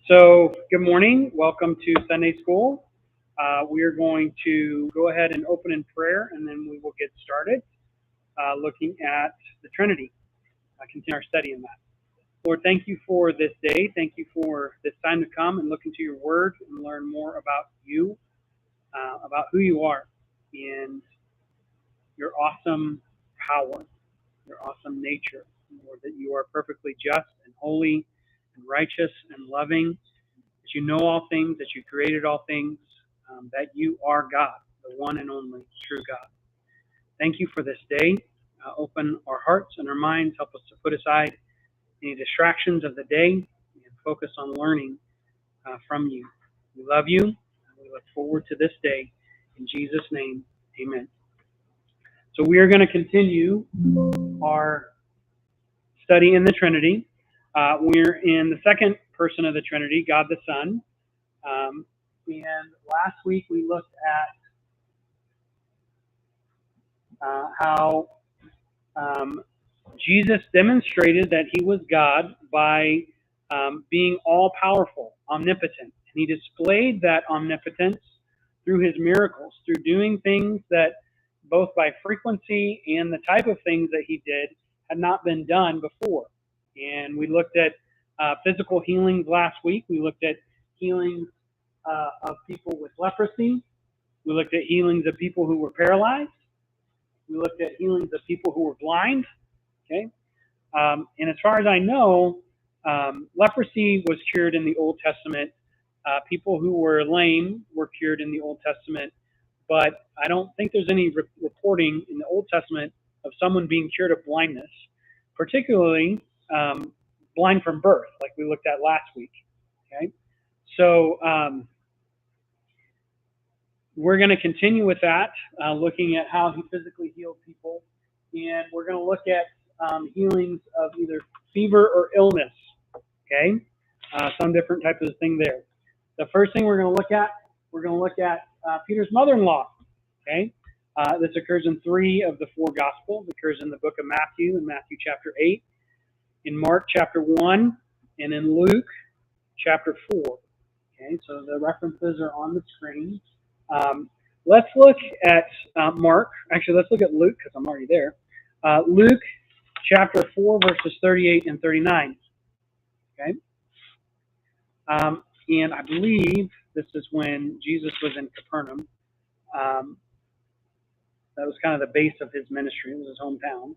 So, good morning. Welcome to Sunday School. We are going to go ahead and open in prayer, and then we will get started looking at the Trinity. Continue our study in that. Lord, thank you for this day. Thank you for this time to come and look into your word and learn more about you, about who you are, and your awesome power, your awesome nature. Lord, that you are perfectly just and holy and righteous and loving, that you know all things, that you created all things, that you are God, the one and only true God. Thank you for this day. Open our hearts and our minds. Help us to put aside any distractions of the day and focus on learning from you. We love you, and we look forward to this day. In Jesus' name, amen. So we are going to continue our study in the Trinity. We're in the second person of the Trinity, God the Son. And last week we looked at how Jesus demonstrated that he was God by being all-powerful, omnipotent. And he displayed that omnipotence through his miracles, through doing things that both by frequency and the type of things that he did had not been done before. And we looked at physical healings last week. We looked at healings of people with leprosy. We looked at healings of people who were paralyzed. We looked at healings of people who were blind. Okay, and as far as I know, leprosy was cured in the Old Testament. People who were lame were cured in the Old Testament, but I don't think there's any reporting in the Old Testament of someone being cured of blindness, particularly blind from birth, like we looked at last week. Okay, so we're going to continue with that, looking at how he physically healed people, and we're going to look at healings of either fever or illness. Okay, some different types of thing there. The first thing we're going to look at Peter's mother-in-law. Okay, this occurs in 3 of the 4 Gospels. It occurs in the book of Matthew, in Matthew chapter 8, in Mark chapter 1, and in Luke chapter 4. Okay, so the references are on the screen. Let's look at Mark. Actually, let's look at Luke because I'm already there. Luke chapter 4, verses 38 and 39. Okay. And I believe this is when Jesus was in Capernaum. That was kind of the base of his ministry. It was his hometown.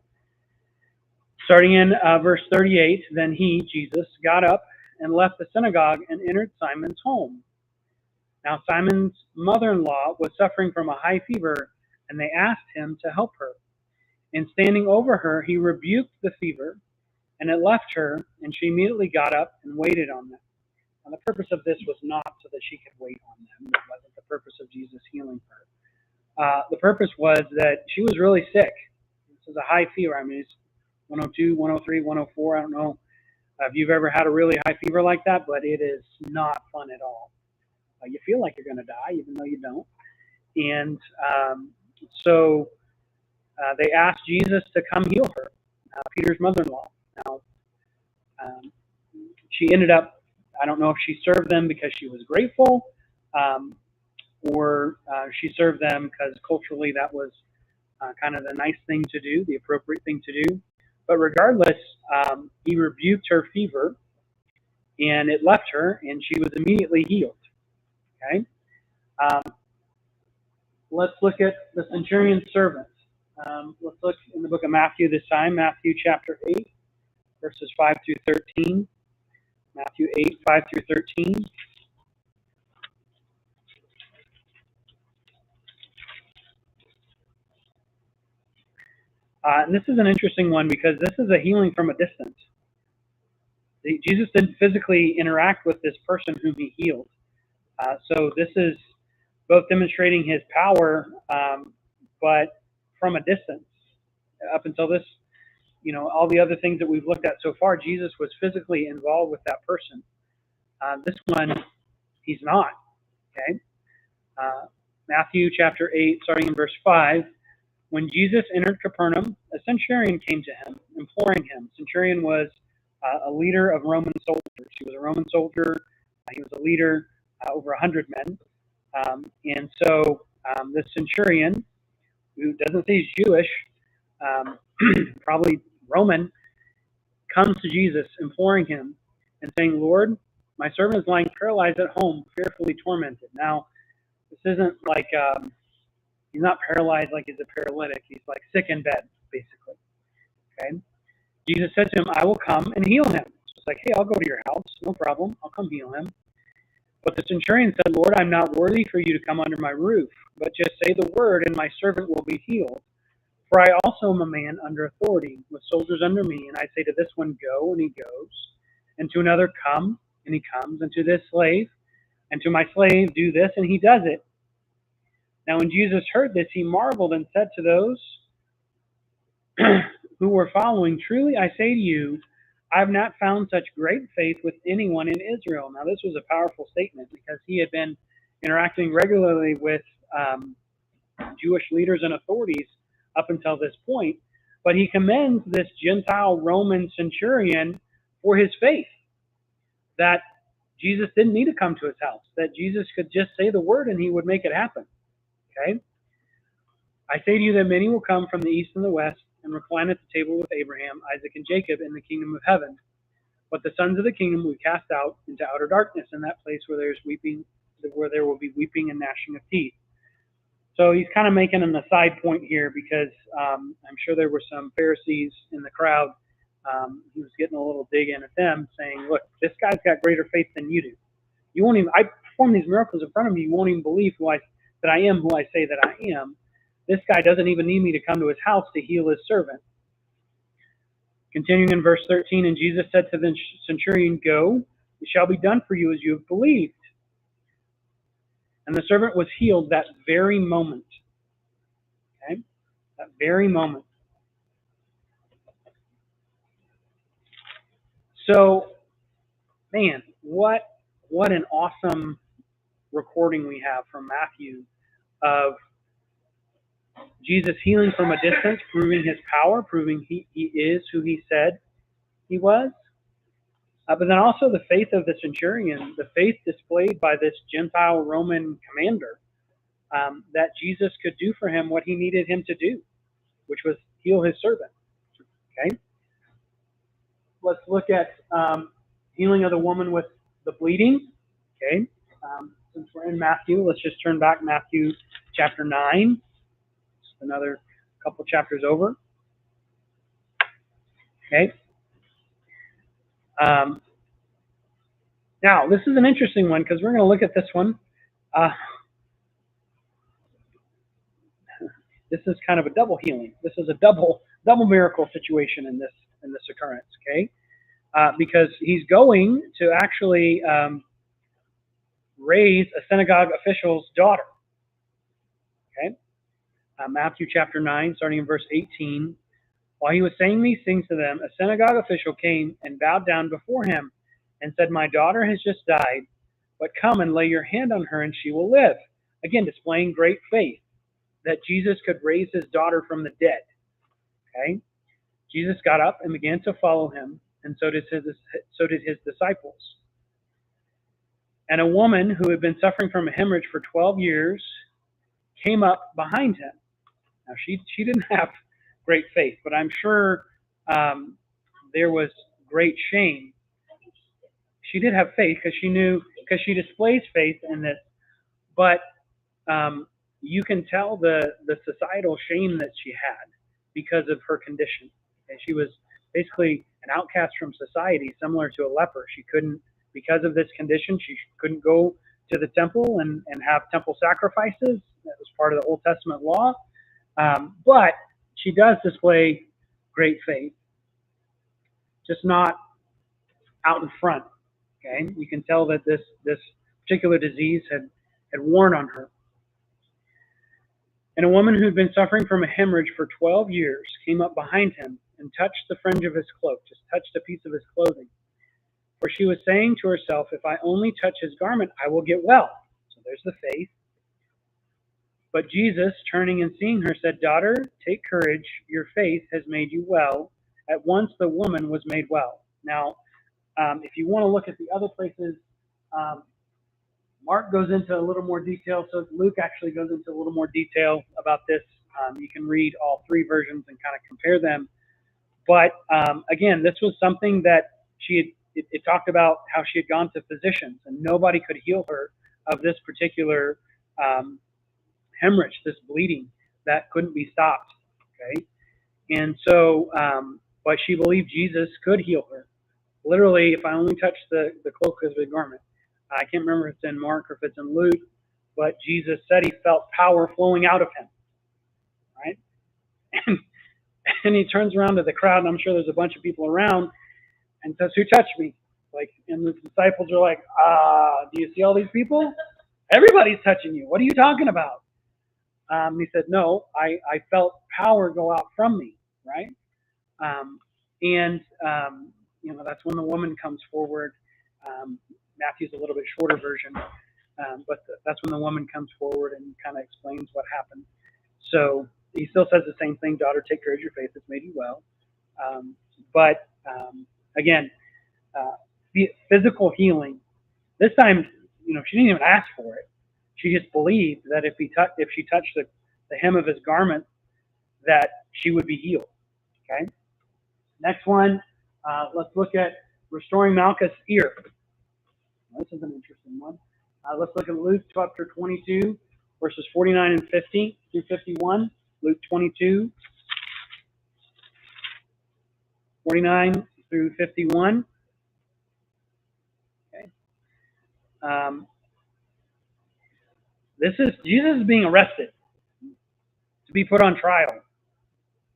Starting in verse 38, then he, Jesus, got up and left the synagogue and entered Simon's home. Now Simon's mother-in-law was suffering from a high fever, and they asked him to help her. And standing over her, he rebuked the fever, and it left her, and she immediately got up and waited on them. And the purpose of this was not so that she could wait on them. It wasn't the purpose of Jesus healing her. The purpose was that she was really sick. This is a high fever. I mean, it's 102, 103, 104. I don't know if you've ever had a really high fever like that, but it is not fun at all. You feel like you're going to die, even though you don't. And so they asked Jesus to come heal her, Peter's mother-in-law. Now, she ended up, I don't know if she served them because she was grateful, or she served them because culturally that was kind of the nice thing to do, the appropriate thing to do. But regardless, he rebuked her fever, and it left her, and she was immediately healed. Okay. Let's look at the centurion's servant. Let's look in the book of Matthew this time, Matthew chapter 8, verses 5 through 13. Matthew 8, 5 through 13. And this is an interesting one because this is a healing from a distance. Jesus didn't physically interact with this person whom he healed. So this is both demonstrating his power, but from a distance. Up until this, all the other things that we've looked at so far, Jesus was physically involved with that person. This one, he's not. Okay. Matthew chapter 8, starting in verse 5. When Jesus entered Capernaum, a centurion came to him, imploring him. Centurion was a leader of Roman soldiers. He was a Roman soldier He was a leader over 100 men. And so the centurion, who doesn't say he's Jewish, probably Roman, comes to Jesus, imploring him and saying, Lord, my servant is lying paralyzed at home, fearfully tormented. Now, this isn't like he's not paralyzed like he's a paralytic. He's like sick in bed, basically. Okay. Jesus said to him, I will come and heal him. So it's like, hey, I'll go to your house. No problem. I'll come heal him. But the centurion said, Lord, I'm not worthy for you to come under my roof, but just say the word and my servant will be healed. For I also am a man under authority, with soldiers under me, and I say to this one, go, and he goes, and to another, come, and he comes, and to this slave, and to my slave, do this, and he does it. Now when Jesus heard this, he marveled and said to those who were following, truly I say to you, I have not found such great faith with anyone in Israel. Now this was a powerful statement because he had been interacting regularly with Jewish leaders and authorities up until this point, but he commends this Gentile Roman centurion for his faith, that Jesus didn't need to come to his house, that Jesus could just say the word and he would make it happen. Okay? I say to you that many will come from the east and the west and recline at the table with Abraham, Isaac, and Jacob in the kingdom of heaven. But the sons of the kingdom will be cast out into outer darkness, in that place where there's weeping, where there will be weeping and gnashing of teeth. So he's kind of making an aside point here because I'm sure there were some Pharisees in the crowd. He was getting a little dig in at them, saying, look, this guy's got greater faith than you do. You won't even, I perform these miracles in front of you, you won't even believe that I am who I say that I am. This guy doesn't even need me to come to his house to heal his servant. Continuing in verse 13, and Jesus said to the centurion, go, it shall be done for you as you have believed. And the servant was healed that very moment. Okay? That very moment. So, man, what an awesome recording we have from Matthew of Jesus healing from a distance, proving his power, proving he is who he said he was. But then also the faith of the centurion, the faith displayed by this Gentile Roman commander, that Jesus could do for him what he needed him to do, which was heal his servant. Okay? Let's look at healing of the woman with the bleeding. Okay? Since we're in Matthew, let's just turn back Matthew chapter 9. Just another couple chapters over. Okay? Now, this is an interesting one because we're going to look at this one. This is kind of a double healing. This is a double miracle situation in this occurrence. Okay, because he's going to actually raise a synagogue official's daughter. Okay, Matthew chapter 9, starting in verse 18. While he was saying these things to them, a synagogue official came and bowed down before him and said, my daughter has just died, but come and lay your hand on her and she will live. Again, displaying great faith that Jesus could raise his daughter from the dead. Okay? Jesus got up and began to follow him, and so did his disciples. And a woman who had been suffering from a hemorrhage for 12 years came up behind him. Now, she didn't have great faith, but I'm sure there was great shame. She did have faith because she displays faith in this, but you can tell the societal shame that she had because of her condition. And she was basically an outcast from society, similar to a leper. She couldn't, because of this condition, she couldn't go to the temple and have temple sacrifices. That was part of the Old Testament law. But she does display great faith, just not out in front. Okay, you can tell that this particular disease had worn on her. And a woman who had been suffering from a hemorrhage for 12 years came up behind him and touched the fringe of his cloak, just touched a piece of his clothing. For she was saying to herself, if I only touch his garment, I will get well. So there's the faith. But Jesus, turning and seeing her, said, daughter, take courage. Your faith has made you well. At once the woman was made well. Now, if you want to look at the other places Um, Mark goes into a little more detail, so Luke actually goes into a little more detail about this. You can read all three versions and kind of compare them. But again, this was something that it talked about how she had gone to physicians and nobody could heal her of this particular hemorrhage, this bleeding that couldn't be stopped. Okay, and so, but she believed Jesus could heal her. Literally, if I only touch the cloak of the garment. I can't remember if it's in Mark or if it's in Luke, but Jesus said he felt power flowing out of him, right? And he turns around to the crowd, and I'm sure there's a bunch of people around, and says, "Who touched me?" Like, and the disciples are like, "Do you see all these people? Everybody's touching you. What are you talking about?" He said, "No, I felt power go out from me," right? That's when the woman comes forward. Matthew's a little bit shorter version, but that's when the woman comes forward and kind of explains what happened. So he still says the same thing, "Daughter, take courage, your faith has made you well." Again, physical healing. This time, she didn't even ask for it. She just believed that if she touched the hem of his garment, that she would be healed. Okay. Next one, let's look at restoring Malchus' ear. This is an interesting one. Let's look at Luke chapter 22, verses 49 and 50 through 51. Luke 22, 49 through 51. Okay. This is Jesus is being arrested to be put on trial.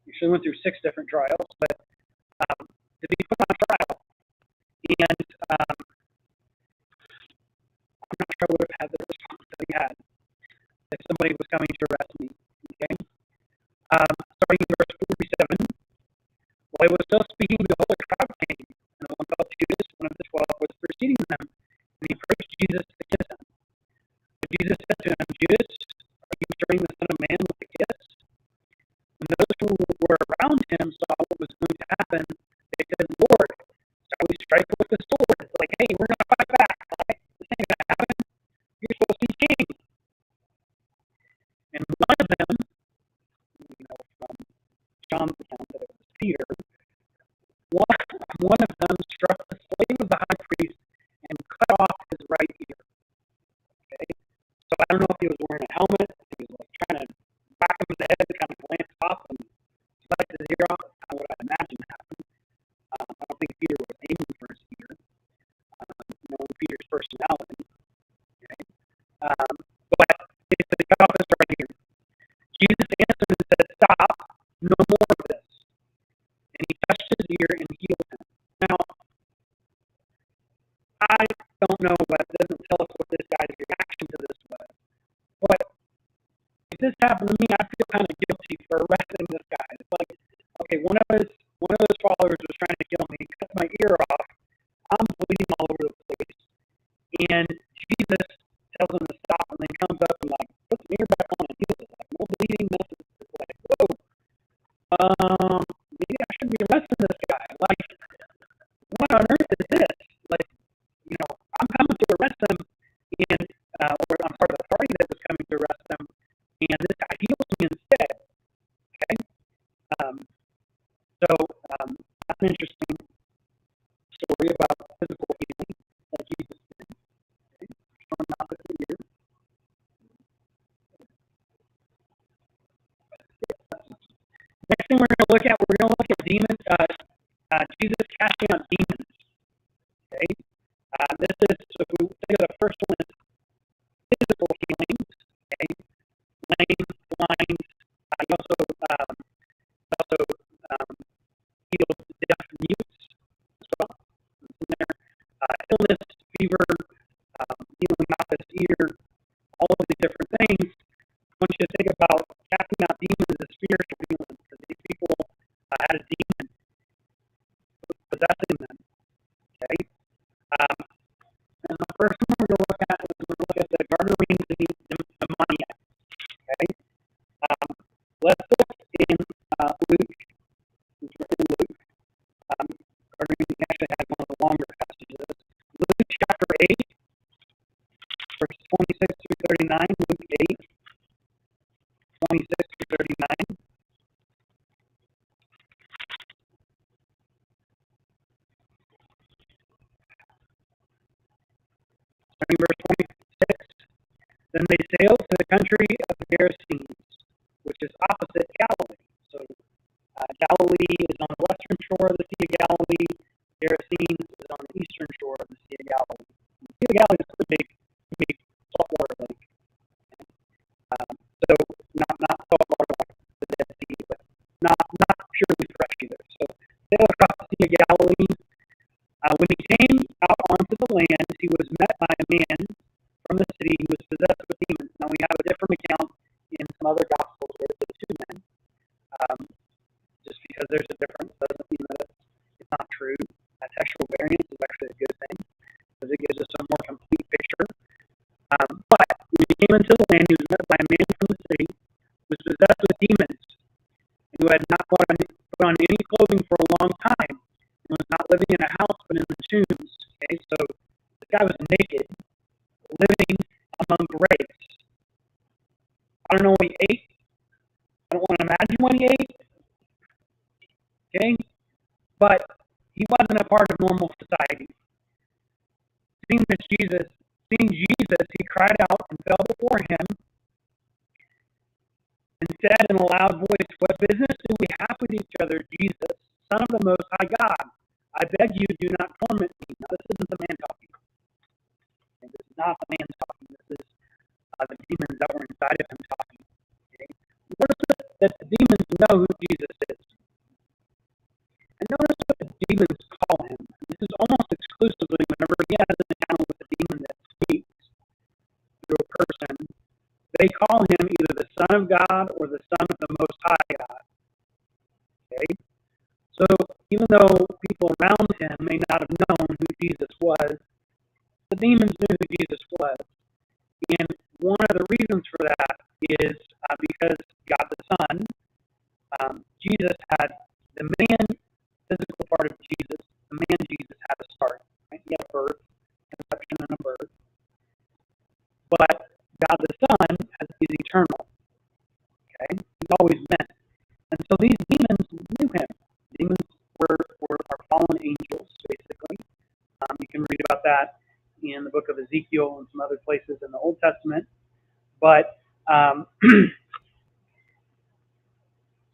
He actually went through 6 different trials, but to be put on trial. And I'm not sure I would have had the response that he had if somebody was coming to arrest me. Okay. Starting in verse 47. While he was still speaking, behold, a crowd came, and the one called Judas, one of the 12, was preceding them, and he approached Jesus to kiss him. But Jesus said to him, "Judas, are you betraying the Son of Man with a kiss?" When those who were around him saw what was going to happen, they said, "Lord, shall we strike with the sword?" It's like, hey, we're going to fight back, right? This ain't going to happen. You're supposed to be king. And one of them, from John's account that it was Peter, one of them struck the slave of the high priest and cut off his right ear. Okay? So I don't know if he was wearing a helmet, if he was like trying to whack him in the head and kind of glance off and slice his ear off. That's kind of what I imagine happened. I don't think Peter was aiming for his ear, knowing Peter's personality. Okay? But he said, "Cut off his right ear." Jesus answered and said, "Stop, no more of this." And he touched his ear and healed him. Now, I don't know, but it doesn't tell us what this guy's reaction to this was. But if this happened to me, I feel kind of guilty for arresting this guy. It's like, okay, one of his followers was trying to kill me, cut my ear off. I'm bleeding all over the place. And Jesus tells him to stop and then comes up and like puts the ear back on and heals it. Like, no bleeding, nothing. It's like, whoa. Maybe I shouldn't be arresting this guy. Like, what on earth is this? Like, I'm coming to arrest him, and or I'm part of the party that was coming to arrest him, and this guy heals me instead. Okay, that's an interesting story about physical healing that Jesus did. Okay, from Malchus' ear. Next thing we're going to look at demons. Jesus casting out demons. Okay, this is, so if we think of the first one as physical healings. Okay, lame, blind. He also healed deaf mutes as well. Illness, fever, healing Malchus' ear, all of these different things. I want you to think about casting out demons as spiritual healing, because these people had a demon possessing them. Okay? And the first one we're going to look at is the Gadarene demoniac. Okay? Let's look in Luke. It's written in Luke. Gadarene actually had one of the longer passages. Luke chapter 8. 26 through 39, Luke 8, 26 through 39. Starting verse 26. Then they sailed to the country of the Gerasenes, which is opposite Galilee. So Galilee is on the western shore of the Sea of Galilee. Gerasenes is on the eastern shore of the Sea of Galilee. The Sea of Galilee is a big saltwater lake. So not saltwater like the Dead Sea, but not purely fresh either. So they sailed across the Sea of Galilee. When he came out onto the land, he was met by a man from the city who was possessed with demons. Now we have a different account in some other gospels where it's two men. Just because there's a difference doesn't mean that it's not true. Textual variance is actually a good thing because it gives us a more complete picture. But when he came into the land, he was met by a man from the city who was possessed with demons and who had not put on any clothing for a long time and was not living in a house but in the tombs. Okay, so this guy was naked, living among graves. I don't know what he ate. I don't want to imagine what he ate. Okay? But he wasn't a part of normal society. Seeing Jesus, he cried out and fell before him and said in a loud voice, "What business do we have with each other, Jesus, Son of the Most High God? I beg you, do not torment me." Now, this isn't the man talking. Okay? This is not the man talking. This is the demons that were inside of him talking. Okay? Notice that the demons know who Jesus is. And notice what the demons call him. This is almost exclusively whenever he has an encounter with a demon that speaks through a person, they call him either the Son of God or the Son of the Most High God. Okay? So even though people around him may not have known who Jesus was, the demons knew who Jesus was. And one of the reasons for that is because God the Son, Jesus had the man physical part of Jesus, the man Jesus had a start. Right? He had a birth, conception, and a birth. But God the Son is eternal. Okay? He's always been. And so these demons knew him. Demons are fallen angels, basically. You can read about that in the book of Ezekiel and some other places in the Old Testament. But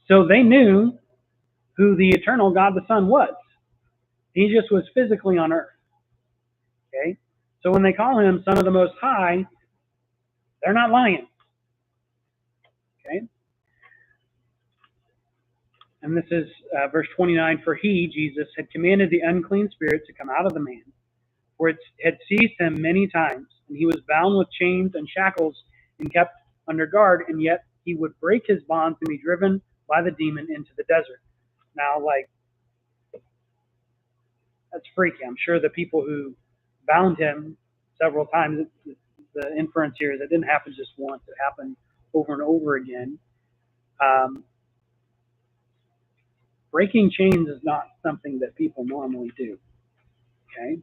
so they knew who the eternal God the Son was. He just was physically on earth. Okay? So when they call him Son of the Most High, they're not lying. Okay? And this is verse 29. For he, Jesus, had commanded the unclean spirit to come out of the man, for it had seized him many times, and he was bound with chains and shackles and kept under guard, and yet he would break his bonds and be driven by the demon into the desert. Now, that's freaky. I'm sure the people who bound him several times, the inference here is it didn't happen just once. It happened over and over again. Breaking chains is not something that people normally do. Okay?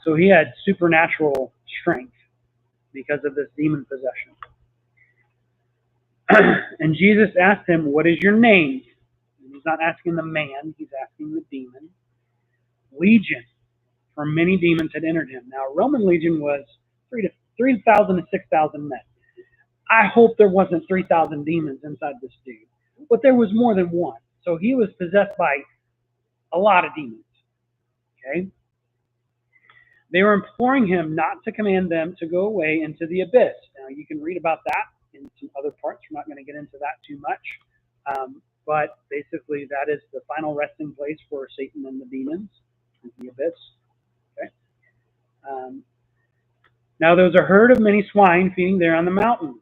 So he had supernatural strength because of this demon possession. And Jesus asked him, "What is your name?" And he's not asking the man, he's asking the demon. Legion, for many demons had entered him. Now, a Roman legion was 3,000 to 6,000 men. I hope there wasn't 3,000 demons inside this dude, but there was more than one. So he was possessed by a lot of demons. Okay? They were imploring him not to command them to go away into the abyss. Now, you can read about that in some other parts. We're not going to get into that too much. But basically, that is the final resting place for Satan and the demons, the abyss. Okay. Now, there was a herd of many swine feeding there on the mountain.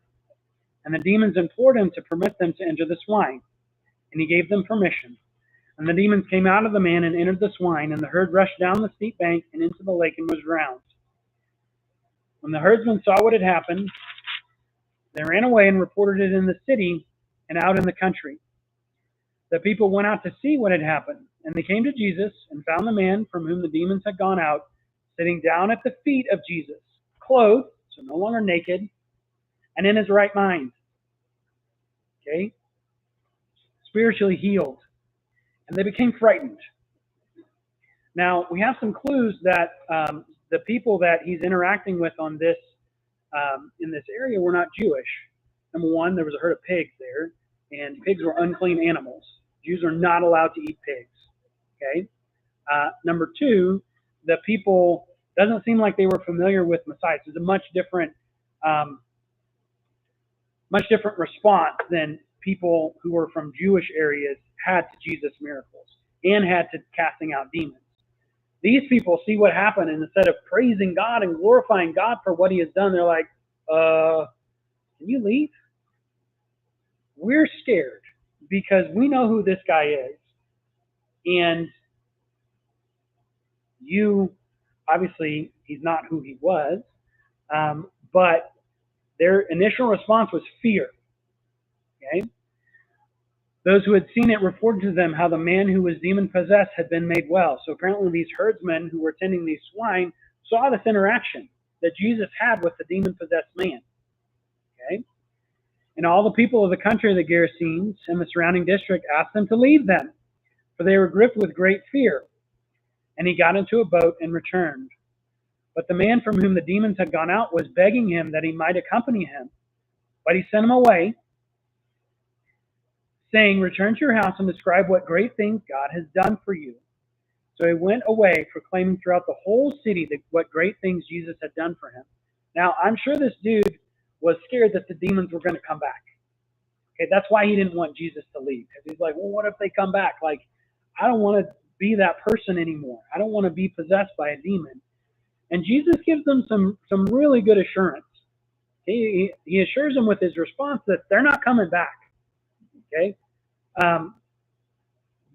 And the demons implored him to permit them to enter the swine. And he gave them permission. And the demons came out of the man and entered the swine, and the herd rushed down the steep bank and into the lake and was drowned. When the herdsmen saw what had happened, they ran away and reported it in the city and out in the country. The people went out to see what had happened, and they came to Jesus and found the man from whom the demons had gone out, sitting down at the feet of Jesus, clothed, so no longer naked, and in his right mind. Okay? Spiritually healed. And they became frightened. Now, we have some clues that the people that he's interacting with on this in this area were not Jewish. Number one, there was a herd of pigs there, and pigs were unclean animals. Jews are not allowed to eat pigs. Okay. Number two, the people doesn't seem like they were familiar with Messiah. It's a much different response than people who were from Jewish areas had to Jesus' miracles and had to casting out demons. These people see what happened, and instead of praising God and glorifying God for what he has done, they're like, can you leave? We're scared because we know who this guy is. And you, obviously, he's not who he was, but their initial response was fear. Okay? Those who had seen it reported to them how the man who was demon-possessed had been made well. So apparently these herdsmen who were tending these swine saw this interaction that Jesus had with the demon-possessed man. Okay? And all the people of the country of the Gerasenes and the surrounding district asked him to leave them, for they were gripped with great fear. And he got into a boat and returned. But the man from whom the demons had gone out was begging him that he might accompany him. But he sent him away, saying, return to your house and describe what great things God has done for you. So he went away, proclaiming throughout the whole city what great things Jesus had done for him. Now, I'm sure this dude was scared that the demons were going to come back. Okay, that's why he didn't want Jesus to leave. Because he's like, well, what if they come back? Like, I don't want to be that person anymore. I don't want to be possessed by a demon. And Jesus gives them some really good assurance. He assures them with his response that they're not coming back. Okay?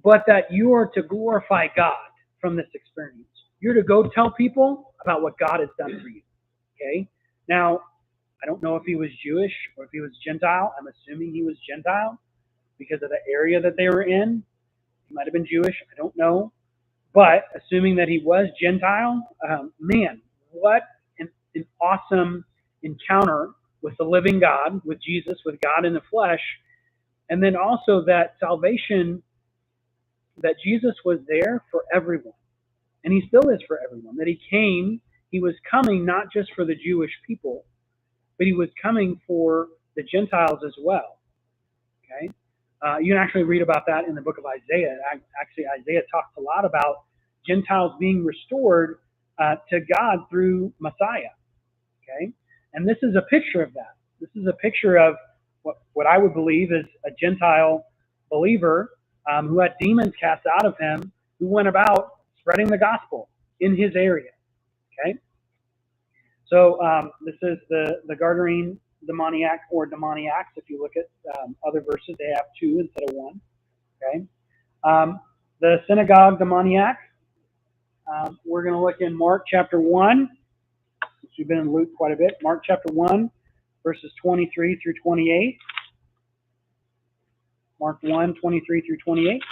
But that you are to glorify God from this experience. You're to go tell people about what God has done for you. Okay? Now, I don't know if he was Jewish or if he was Gentile. I'm assuming he was Gentile because of the area that they were in. He might have been Jewish. I don't know. But assuming that he was Gentile, man, what an awesome encounter with the living God, with Jesus, with God in the flesh. And then also that salvation, that Jesus was there for everyone. And he still is for everyone. That he was coming not just for the Jewish people, but he was coming for the Gentiles as well. Okay? You can actually read about that in the book of Isaiah. Actually, Isaiah talks a lot about Gentiles being restored to God through Messiah. Okay? And this is a picture of that. This is a picture of what I would believe is a Gentile believer who had demons cast out of him, who went about spreading the gospel in his area. Okay? So this is the Gadarene demoniac or demoniacs. If you look at other verses, they have two instead of one. Okay? The synagogue demoniac, we're going to look in Mark chapter 1. We've been in Luke quite a bit. Mark chapter 1, verses 23 through 28. Mark 1, 23 through 28.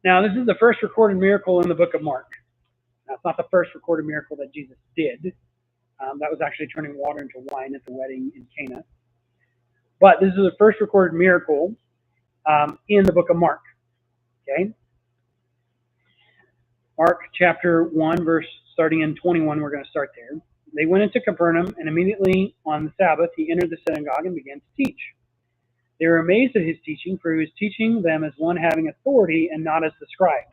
Now, this is the first recorded miracle in the book of Mark. Now, it's not the first recorded miracle that Jesus did. That was actually turning water into wine at the wedding in Cana. But this is the first recorded miracle in the book of Mark. Okay? Mark chapter 1, verse starting in 21, we're going to start there. They went into Capernaum, and immediately on the Sabbath he entered the synagogue and began to teach. They were amazed at his teaching, for he was teaching them as one having authority and not as the scribes.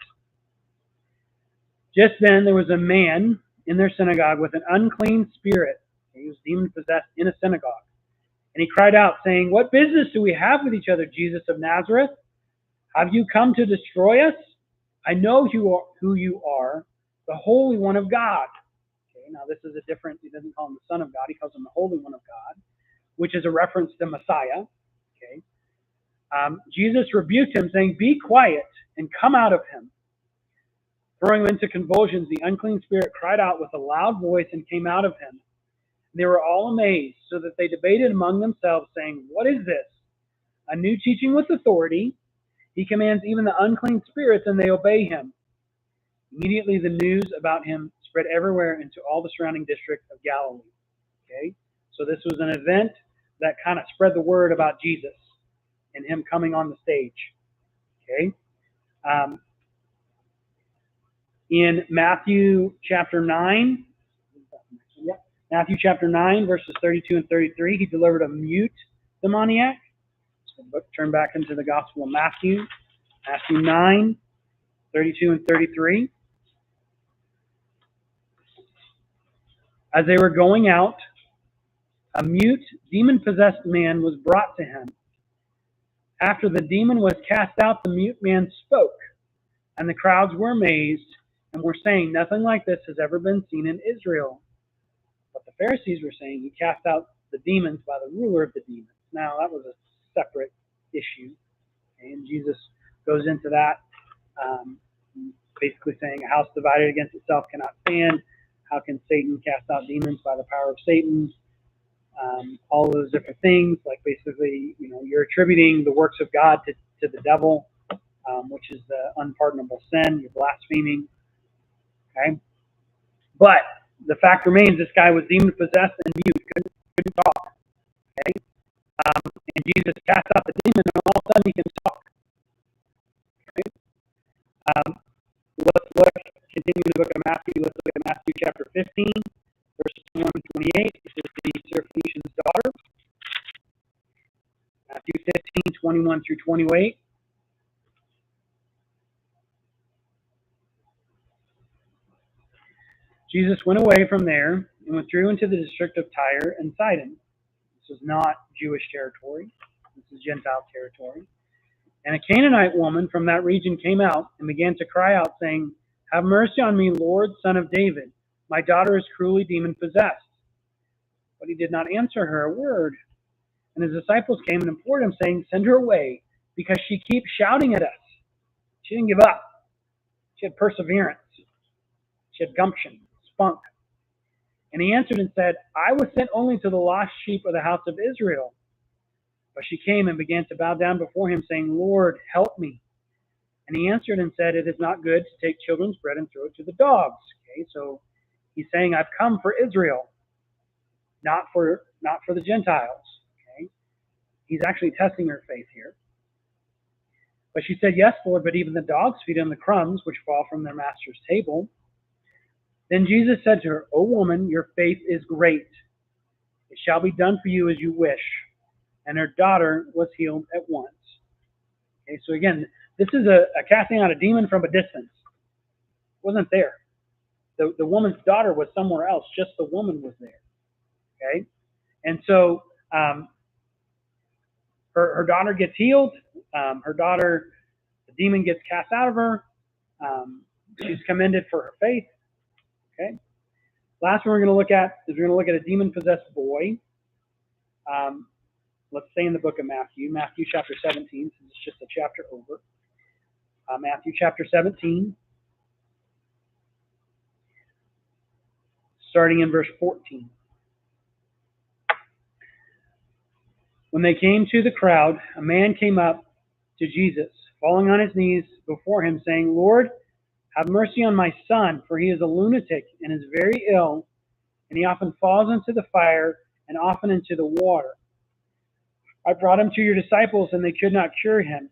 Just then there was a man in their synagogue with an unclean spirit. He was demon-possessed in a synagogue. And he cried out, saying, what business do we have with each other, Jesus of Nazareth? Have you come to destroy us? I know who you are, the Holy One of God. Okay, now this is a different, he doesn't call him the Son of God, he calls him the Holy One of God, which is a reference to Messiah. Okay. Jesus rebuked him, saying, be quiet and come out of him. Throwing him into convulsions, the unclean spirit cried out with a loud voice and came out of him. And they were all amazed, so that they debated among themselves, saying, what is this? a new teaching with authority. He commands even the unclean spirits, and they obey him. Immediately the news about him spread everywhere into all the surrounding district of Galilee. Okay? So this was an event that kind of spread the word about Jesus and him coming on the stage. Okay? In Matthew chapter 9, verses 32 and 33, he delivered a mute demoniac. So turn back into the Gospel of Matthew. Matthew 9, 32 and 33. As they were going out, a mute, demon-possessed man was brought to him. After the demon was cast out, the mute man spoke, and the crowds were amazed and were saying, nothing like this has ever been seen in Israel. But the Pharisees were saying, he cast out the demons by the ruler of the demons. Now, that was a separate issue, and Jesus goes into that, basically saying, a house divided against itself cannot stand. How can Satan cast out demons by the power of Satan? All those different things, like basically, you're attributing the works of God to the devil, which is the unpardonable sin. You're blaspheming. Okay, but the fact remains, this guy was demon possessed and mute, couldn't talk. Okay, and Jesus cast out the demon, and all of a sudden he can talk. Okay, let's continue the book of Matthew. Let's look at Matthew chapter 15. Verses 21 and 28, this is the Syrophoenician's daughter. Matthew 15, 21 through 28. Jesus went away from there and withdrew into the district of Tyre and Sidon. This is not Jewish territory. This is Gentile territory. And a Canaanite woman from that region came out and began to cry out, saying, have mercy on me, Lord, Son of David. My daughter is cruelly demon-possessed. But he did not answer her a word. And his disciples came and implored him, saying, send her away, because she keeps shouting at us. She didn't give up. She had perseverance. She had gumption, spunk. And he answered and said, I was sent only to the lost sheep of the house of Israel. But she came and began to bow down before him, saying, Lord, help me. And he answered and said, it is not good to take children's bread and throw it to the dogs. Okay, so he's saying, I've come for Israel, not for the Gentiles. Okay? He's actually testing her faith here. But she said, yes, Lord, but even the dogs feed on the crumbs which fall from their master's table. Then Jesus said to her, O woman, your faith is great. It shall be done for you as you wish. And her daughter was healed at once. Okay, so again, this is a casting out a demon from a distance. It wasn't there. The woman's daughter was somewhere else. Just the woman was there. Okay? And so her daughter gets healed. The demon gets cast out of her. She's commended for her faith. Okay? Last one we're going to look at is a demon-possessed boy. Let's stay in the book of Matthew. Matthew chapter 17, since it's just a chapter over. Matthew chapter 17, starting in verse 14. When they came to the crowd, a man came up to Jesus, falling on his knees before him, saying, Lord, have mercy on my son, for he is a lunatic and is very ill, and he often falls into the fire and often into the water. I brought him to your disciples, and they could not cure him.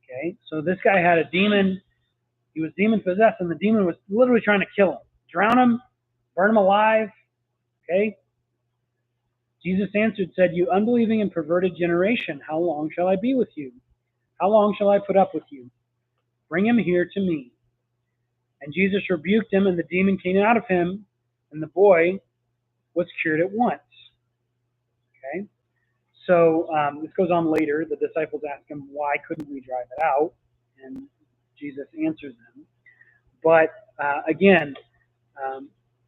Okay, so this guy had a demon. He was demon-possessed, and the demon was literally trying to kill him, drown him, burn him alive. Okay? Jesus answered, said, you unbelieving and perverted generation, how long shall I be with you? How long shall I put up with you? Bring him here to me. And Jesus rebuked him, and the demon came out of him, and the boy was cured at once. Okay? So this goes on later. The disciples ask him, why couldn't we drive it out? And Jesus answers them. But again,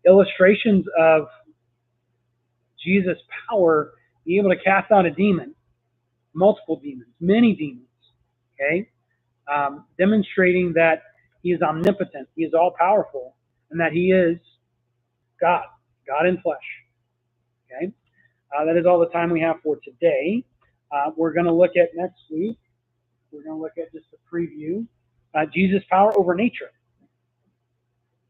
illustrations of Jesus' power being able to cast out a demon, multiple demons, many demons, okay? Demonstrating that he is omnipotent, he is all-powerful, and that he is God, God in flesh, okay? That is all the time we have for today. We're going to look at next week, we're going to look at just a preview, Jesus' power over nature.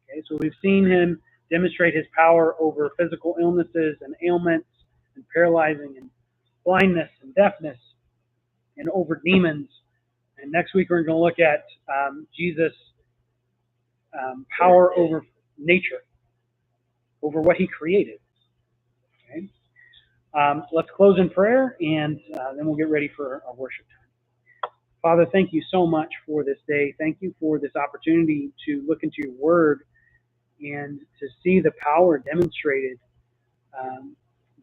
Okay, so we've seen him demonstrate his power over physical illnesses and ailments and paralyzing and blindness and deafness and over demons. And next week we're going to look at Jesus' power over nature, over what he created. Okay? Let's close in prayer, and then we'll get ready for our worship time. Father, thank you so much for this day. Thank you for this opportunity to look into your word and to see the power demonstrated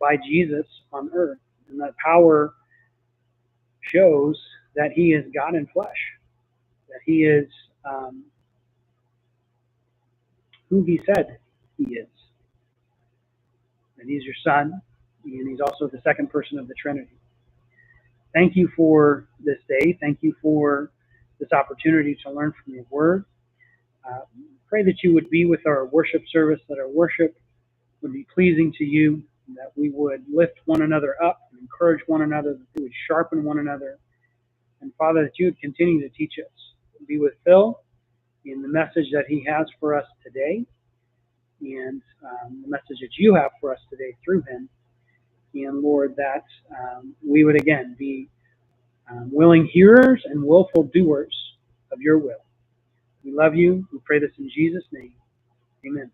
by Jesus on earth. And that power shows that he is God in flesh, that he is who he said he is, that he's your son, and he's also the second person of the Trinity. Thank you for this day. Thank you for this opportunity to learn from your word. Pray that you would be with our worship service, that our worship would be pleasing to you, that we would lift one another up and encourage one another, that we would sharpen one another. And Father, that you would continue to teach us. Be with Phil in the message that he has for us today, and the message that you have for us today through him. And Lord, that we would again be willing hearers and willful doers of your will. We love you. We pray this in Jesus' name. Amen.